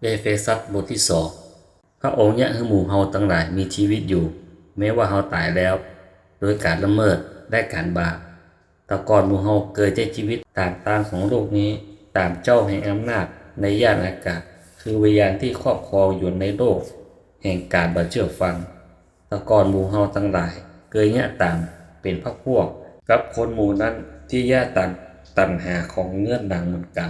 เอเฟซัสบทที่2พระองค์ยะให้หมู่เฮาทั้งหลายมีชีวิตอยู่แม้ว่าเฮาตายแล้วโดยการละเมิดและการบาปแต่ก่อนหมู่เฮาเกิดใช้ชีวิตต่างของโลกนี้ตามเจ้าแห่งอำนาจในย่านอากาศคือวิญญาณที่ครอบครองอยู่ในโลกแห่งการบ่เชื่อฟังแต่ก่อนหมู่เฮาทั้งหลายเกิดยะตามเป็นพรรคพวกกับคนหมู่นั้นที่ยะตามตัณหาของเนื้อหนังเหมือนกัน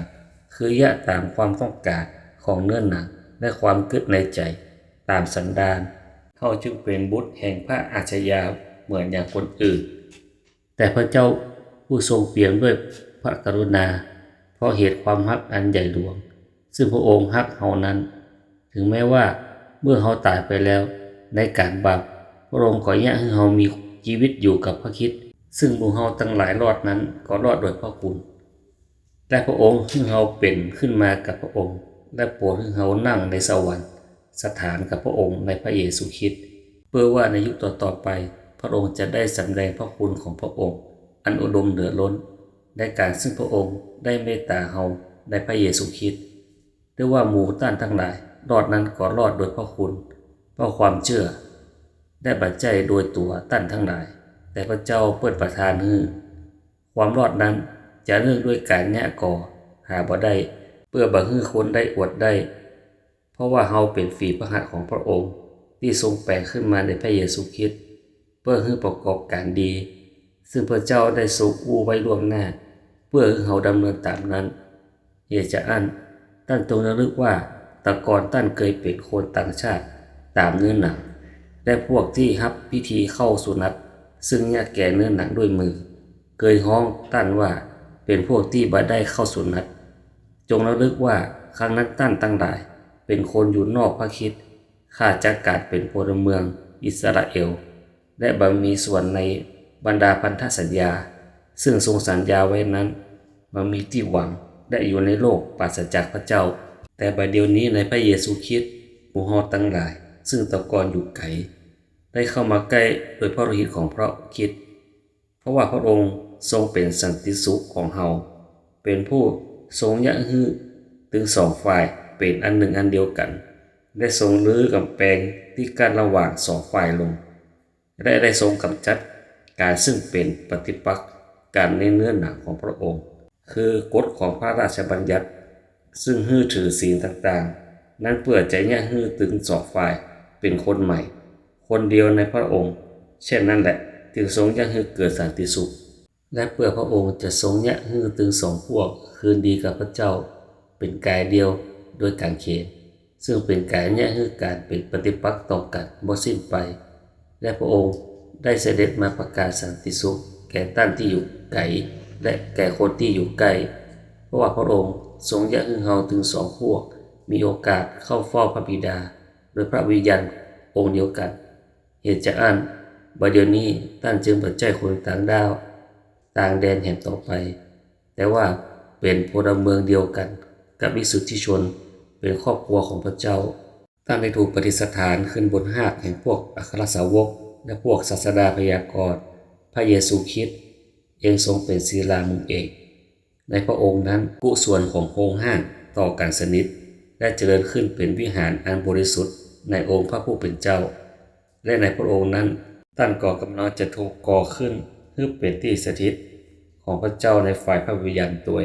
คือยะตามความต้องการของเนื้อหนังและความคิดในใจตามสันดานเขาจึงเป็นบุตรแห่งพระอาชญาเหมือนอย่างคนอื่นแต่พระเจ้าผู้ทรงเปี่ยมด้วยพระกรุณาเพราะเหตุความฮักอันใหญ่หลวงซึ่งพระองค์ฮักเฮานั้นถึงแม้ว่าเมื่อเฮาตายไปแล้วในการบาปพระองค์ก็ยังให้เฮามีชีวิตอยู่กับพระคริสต์ซึ่งหมู่เฮาทั้งหลายรอดนั้นก็รอดโดยพระคุณและพระองค์ให้เฮาเป็นขึ้นมากับพระองค์และโปรดให้เฮานั่งในสวรรค์สถานกับพระองค์ในพระเยซูคริสต์เพื่อว่าในยุคต่อๆไปพระองค์จะได้สำแดงพระคุณของพระองค์อันอุดมเหลือล้นในการซึ่งพระองค์ได้เมตตาเฮาในพระเยซูคริสต์ด้วยว่าหมู่ท่านทั้งหลายรอดนั้นก็รอดโดยพระคุณเพราะความเชื่อได้บัดใจโดยตัวท่านทั้งหลายแต่พระเจ้าเปิดประทานให้ความรอดนั้นจะเนื่องด้วยการแยะก่อหาบ่ได้เพื่อบังให้คนได้อวดได้เพราะว่าเฮาเป็นฝีพระหัตถ์ของพระองค์ที่ทรงแปลงขึ้นมาในพระเยซูคริสต์เพื่อให้ประกอบการดีซึ่งพระเจ้าได้ทรงอู้ไว้ล่วงหน้าเพื่อให้เฮาดำเนินตามนั้นเหตุฉะนั้นท่านจงระลึกว่าแต่ก่อนท่านเคยเป็นคนต่างชาติตามเนื้อหนังและพวกที่รับพิธีเข้าสุนัตซึ่งยากแก่เนื้อหนังด้วยมือเคยฮ้องท่านว่าเป็นพวกที่บ่ได้เข้าสุนัตจงระลึกว่าครั้งนั้นท่านทั้งหลายเป็นคนอยู่นอกพระคริสต์ข้าจากการเป็นพลเมืองอิสราเอลและบ่มีส่วนในบรรดาพันธสัญญาซึ่งทรงสัญญาไว้นั้นบ่มีที่หวังและอยู่ในโลกปราศจากพระเจ้าแต่บัดเดี๋ยวนี้ในพระเยซูคริสต์หมู่เฮาทั้งหลายซึ่งแต่ก่อนอยู่ไกลได้เข้ามาใกล้โดยพระโลหิตของพระคริสต์เพราะว่าพระองค์ทรงเป็นสันติสุขของเฮาเป็นผู้ทรงยะฮื้อถึงสองฝ่ายเป็นอันหนึ่งอันเดียวกันได้ทรงรื้อกำแพงที่กั้นระหว่างสองฝ่ายลงและได้ทรงกำจัดการซึ่งเป็นปฏิปักษ์กันในเนื้อหนังของพระองค์คือกฎของพระราชบัญญัติซึ่งฮื้อถือศีลต่างๆนั้นเพื่อจะยะฮื้อถึงสองฝ่ายเป็นคนใหม่คนเดียวในพระองค์เช่นนั้นแหละจึงทรงยะฮื้อเกิดสันติสุขและเพื่อพระองค์จะทรงยะฮื้อถึงสองพวกคืนดีกับพระเจ้าเป็นกายเดียวโดยการเขนซึ่งเป็นกายยะฮื้อการเป็นปฏิปักษ์ต่อกันบ่สิ้นไปและพระองค์ได้เสด็จมาประกาศสันติสุขแก่ท่านที่อยู่ไกลและแก่คนที่อยู่ใกล้เพราะว่าพระองค์ทรงยะฮื้อเฮาถึงสองพวกมีโอกาสเข้าเฝ้าพระบิดาโดยพระวิญญาณองค์เดียวกันเหตุจากนั้นบัดเดี๋ยวนี้ท่านจึงเปิดใจคนต่างดาวต่างแดนแห่งต่อไปแต่ว่าเป็นพลเมืองเดียวกันกับวิสุทธิชนเป็นครอบครัวของพระเจ้าท่านได้ถูกประดิษฐานขึ้นบนหากแห่งพวกอัครสาวกและพวกศาสดาพยากรณ์พระเยซูคริสต์เองทรงเป็นศิลามุงเอกในพระองค์นั้นกุศลของโครงห้างต่อกันสนิทและเจริญขึ้นเป็นวิหารอันบริสุทธิ์ในองค์พระผู้เป็นเจ้าและในพระองค์นั้นท่านก็กำลังจะถูกก่อขึ้นเพื่อเป็นที่สถิตของพระเจ้าในฝ่ายพระวิญญาณตัว